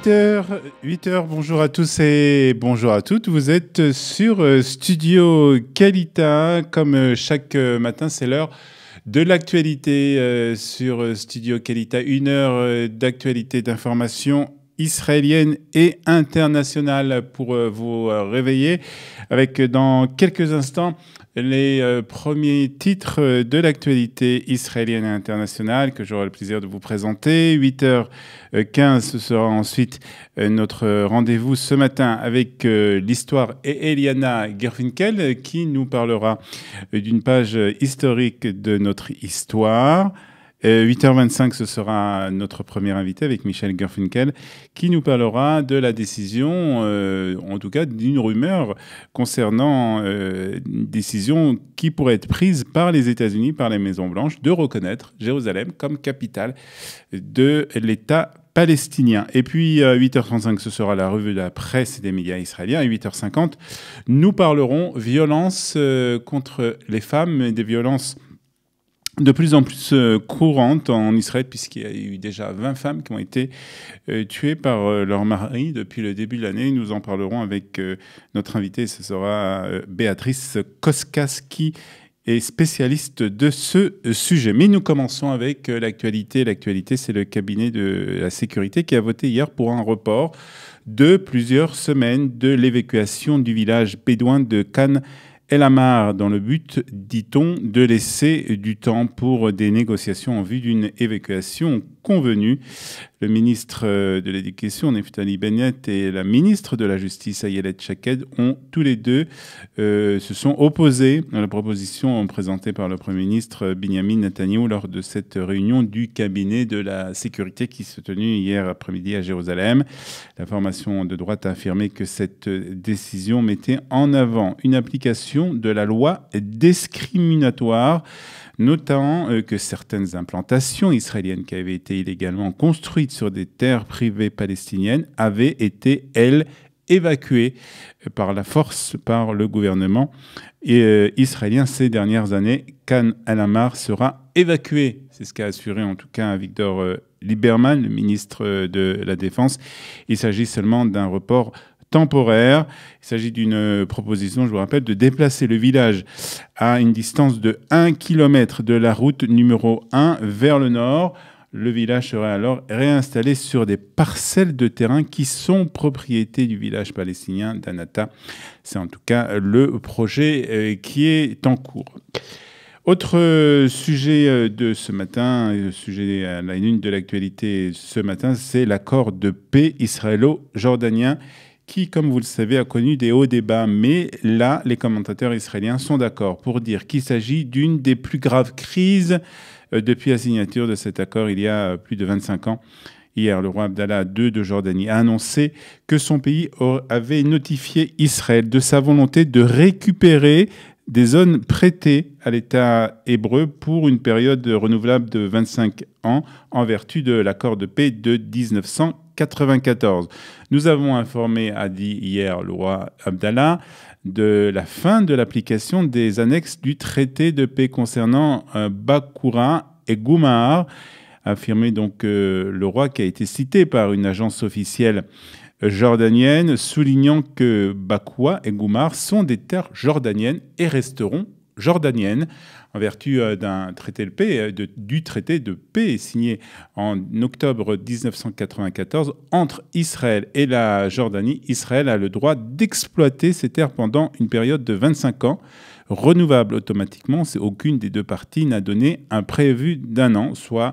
8h, bonjour à tous et bonjour à toutes. Vous êtes sur Studio Qualita. Comme chaque matin, c'est l'heure de l'actualité sur Studio Qualita. Une heure d'actualité, d'information israélienne et internationale pour vous réveiller. Avec dans quelques instants les premiers titres de l'actualité israélienne et internationale que j'aurai le plaisir de vous présenter. 8h15, ce sera ensuite notre rendez-vous ce matin avec l'histoire et Eliana Gerfinkel qui nous parlera d'une page historique de notre histoire. 8h25, ce sera notre premier invité avec Michel Gerfinkel qui nous parlera de la décision, en tout cas d'une rumeur concernant une décision qui pourrait être prise par les États-Unis, par la Maison-Blanche, de reconnaître Jérusalem comme capitale de l'État palestinien. Et puis à 8h35, ce sera la revue de la presse et des médias israéliens. À 8h50, nous parlerons violence contre les femmes et des violences de plus en plus courante en Israël, puisqu'il y a eu déjà 20 femmes qui ont été tuées par leur mari depuis le début de l'année. Nous en parlerons avec notre invitée, ce sera Béatrice Koskas, qui est spécialiste de ce sujet. Mais nous commençons avec l'actualité. L'actualité, c'est le cabinet de la sécurité qui a voté hier pour un report de plusieurs semaines de l'évacuation du village bédouin de Khan El Ahmar, dans le but, dit-on, de laisser du temps pour des négociations en vue d'une évacuation convenue. Le ministre de l'Éducation, Naftali Bennett, et la ministre de la Justice, Ayelet Shaked, ont tous les deux se sont opposés à la proposition présentée par le Premier ministre Binyamin Netanyahou lors de cette réunion du cabinet de la sécurité qui s'est tenue hier après-midi à Jérusalem. La formation de droite a affirmé que cette décision mettait en avant une application de la loi discriminatoire, notant que certaines implantations israéliennes qui avaient été illégalement construites sur des terres privées palestiniennes avaient été, elles, évacuées par la force par le gouvernement israélien ces dernières années. Khan El Ahmar sera évacué. C'est ce qu'a assuré en tout cas Victor Lieberman, le ministre de la Défense. Il s'agit seulement d'un report temporaire. Il s'agit d'une proposition, je vous rappelle, de déplacer le village à une distance de 1 km de la route numéro 1 vers le nord. Le village serait alors réinstallé sur des parcelles de terrain qui sont propriété du village palestinien d'Anata. C'est en tout cas le projet qui est en cours. Autre sujet de ce matin, sujet à la une de l'actualité ce matin, c'est l'accord de paix israélo-jordanien qui, comme vous le savez, a connu des hauts débats. Mais là, les commentateurs israéliens sont d'accord pour dire qu'il s'agit d'une des plus graves crises depuis la signature de cet accord il y a plus de 25 ans. Hier, le roi Abdallah II de Jordanie a annoncé que son pays avait notifié Israël de sa volonté de récupérer des zones prêtées à l'État hébreu pour une période renouvelable de 25 ans en vertu de l'accord de paix de 1994. Nous avons informé, a dit hier le roi Abdallah, de la fin de l'application des annexes du traité de paix concernant Bakoura et Goumar, a affirmé donc le roi, qui a été cité par une agence officielle jordanienne, soulignant que Bakoua et Goumar sont des terres jordaniennes et resteront jordaniennes en vertu d'un traité de paix, du traité de paix signé en octobre 1994 entre Israël et la Jordanie. Israël a le droit d'exploiter ces terres pendant une période de 25 ans, renouvelable automatiquement. Aucune des deux parties n'a donné un préavis d'1 an, soit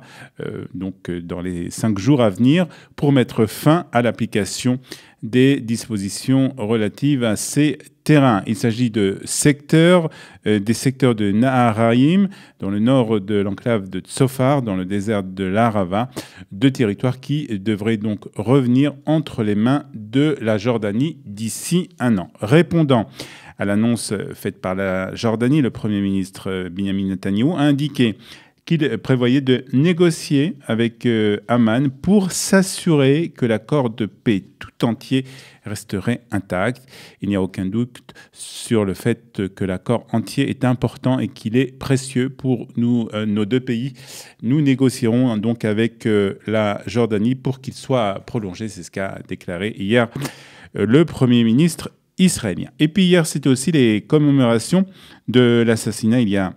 donc dans les 5 jours à venir, pour mettre fin à l'application des dispositions relatives à ces terrains. Il s'agit de secteurs, des secteurs de Naharaim, dans le nord de l'enclave de Tzofar, dans le désert de l'Arava, 2 territoires qui devraient donc revenir entre les mains de la Jordanie d'ici 1 an. Répondant à l'annonce faite par la Jordanie, le Premier ministre Binyamin Netanyahou a indiqué qu'il prévoyait de négocier avec Amman pour s'assurer que l'accord de paix tout entier resterait intact. Il n'y a aucun doute sur le fait que l'accord entier est important et qu'il est précieux pour nous, nos deux pays. Nous négocierons donc avec la Jordanie pour qu'il soit prolongé. C'est ce qu'a déclaré hier le Premier ministre israélien. Et puis hier, c'était aussi les commémorations de l'assassinat il y a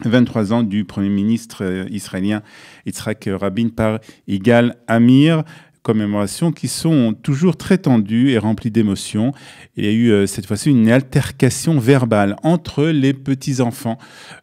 23 ans du Premier ministre israélien Yitzhak Rabin par Yigal Amir. Commémorations qui sont toujours très tendues et remplies d'émotions. Il y a eu cette fois-ci une altercation verbale entre les petits-enfants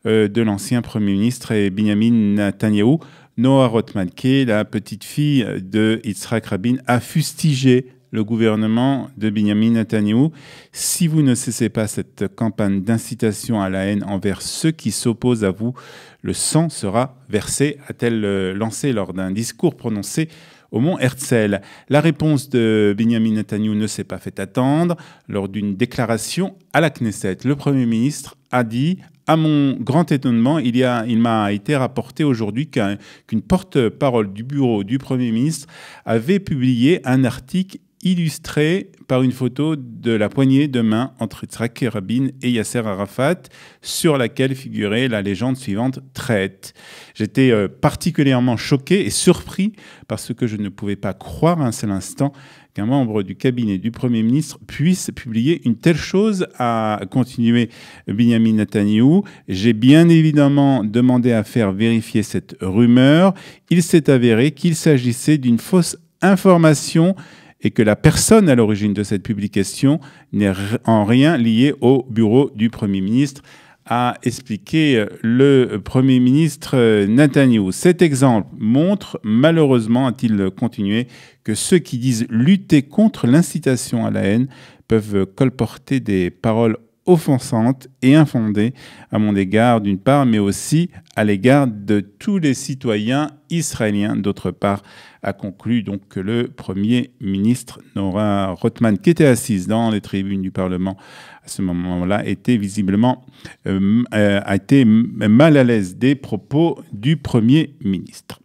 de l'ancien Premier ministre et Binyamin Netanyahou. Noah Rothman, qui est la petite-fille de Yitzhak Rabin, a fustigé le gouvernement de Binyamin Netanyahou. Si vous ne cessez pas cette campagne d'incitation à la haine envers ceux qui s'opposent à vous, le sang sera versé, a-t-elle lancé lors d'un discours prononcé au mont Herzl. La réponse de Binyamin Netanyahou ne s'est pas fait attendre. Lors d'une déclaration à la Knesset, le Premier ministre a dit « À mon grand étonnement, il m'a été rapporté aujourd'hui qu'une porte-parole du bureau du Premier ministre avait publié un article illustré par une photo de la poignée de main entre Yitzhak Rabin et Yasser Arafat, sur laquelle figurait la légende suivante « Traite ». J'étais particulièrement choqué et surpris parce que je ne pouvais pas croire un seul instant qu'un membre du cabinet du Premier ministre puisse publier une telle chose, a continué Binyamin Netanyahou. J'ai bien évidemment demandé à faire vérifier cette rumeur. Il s'est avéré qu'il s'agissait d'une fausse information et que la personne à l'origine de cette publication n'est en rien liée au bureau du Premier ministre, a expliqué le Premier ministre Netanyahou. Cet exemple montre, malheureusement, a-t-il continué, que ceux qui disent lutter contre l'incitation à la haine peuvent colporter des paroles offensantes et infondées à mon égard d'une part, mais aussi à l'égard de tous les citoyens israéliens d'autre part, a conclu donc le Premier ministre Noah Rothman, qui était assise dans les tribunes du Parlement à ce moment-là, était visiblement a été mal à l'aise des propos du Premier ministre.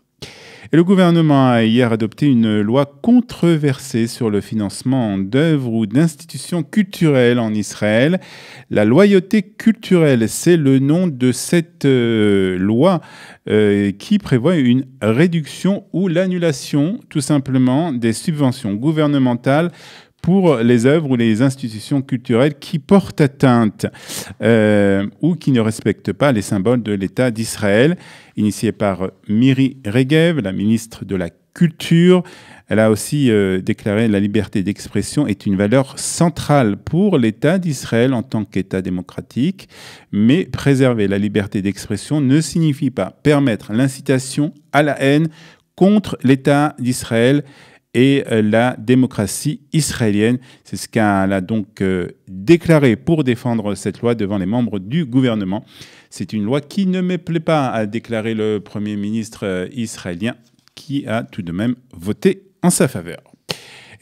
Et le gouvernement a hier adopté une loi controversée sur le financement d'œuvres ou d'institutions culturelles en Israël. La loyauté culturelle, c'est le nom de cette loi qui prévoit une réduction ou l'annulation, tout simplement, des subventions gouvernementales pour les œuvres ou les institutions culturelles qui portent atteinte ou qui ne respectent pas les symboles de l'État d'Israël. Initiée par Miri Regev, la ministre de la Culture, elle a aussi déclaré que la liberté d'expression est une valeur centrale pour l'État d'Israël en tant qu'État démocratique. Mais préserver la liberté d'expression ne signifie pas permettre l'incitation à la haine contre l'État d'Israël et la démocratie israélienne. C'est ce qu'elle a donc déclaré pour défendre cette loi devant les membres du gouvernement. C'est une loi qui ne me plaît pas, a déclaré le Premier ministre israélien, qui a tout de même voté en sa faveur.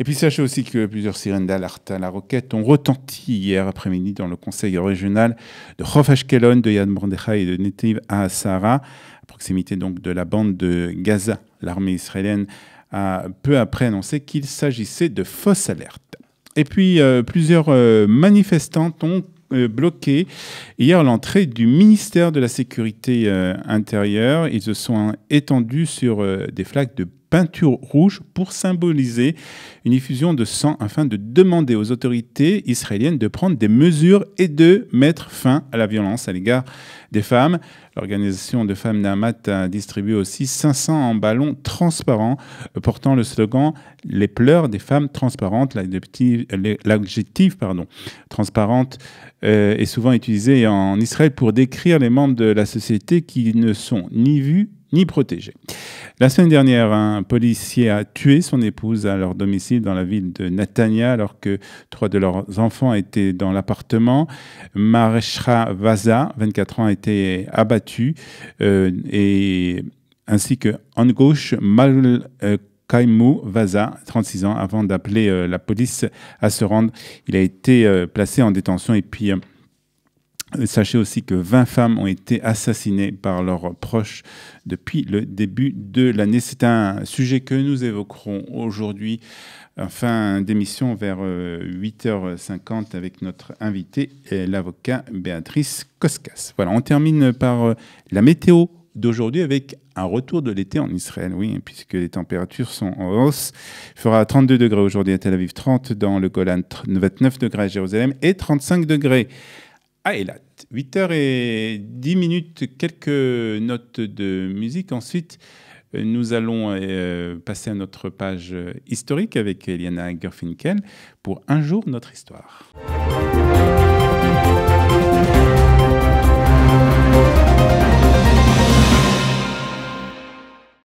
Et puis sachez aussi que plusieurs sirènes d'alerte à la roquette ont retenti hier après-midi dans le conseil régional de Chof Ashkelon, de Yad Mordechai et de Netiv HaSahara, à proximité donc de la bande de Gaza. L'armée israélienne a peu après annoncé qu'il s'agissait de fausses alertes. Et puis, plusieurs manifestants ont bloqué hier l'entrée du ministère de la Sécurité intérieure. Ils se sont étendus sur des flaques de peinture rouge pour symboliser une effusion de sang afin de demander aux autorités israéliennes de prendre des mesures et de mettre fin à la violence à l'égard des femmes. L'organisation de femmes Naamat a distribué aussi 500 ballons transparents portant le slogan « Les pleurs des femmes transparentes ». L'adjectif transparente est souvent utilisé en Israël pour décrire les membres de la société qui ne sont ni vus ni protégés. La semaine dernière, un policier a tué son épouse à leur domicile dans la ville de Netanya alors que 3 de leurs enfants étaient dans l'appartement. Mareshra Vaza, 24 ans, a été abattu ainsi que Angouche Kaimou Vaza, 36 ans, avant d'appeler la police à se rendre. Il a été placé en détention et puis Sachez aussi que 20 femmes ont été assassinées par leurs proches depuis le début de l'année. C'est un sujet que nous évoquerons aujourd'hui en fin d'émission vers 8h50 avec notre invité, l'avocat Béatrice Koskas. Voilà, on termine par la météo d'aujourd'hui avec un retour de l'été en Israël, oui, puisque les températures sont en hausse. Il fera 32 degrés aujourd'hui à Tel Aviv, 30 dans le Golan, 29 degrés à Jérusalem et 35 degrés à Eilat. 8h10, quelques notes de musique. Ensuite, nous allons passer à notre page historique avec Eliana Gerfinkel pour Un jour notre histoire.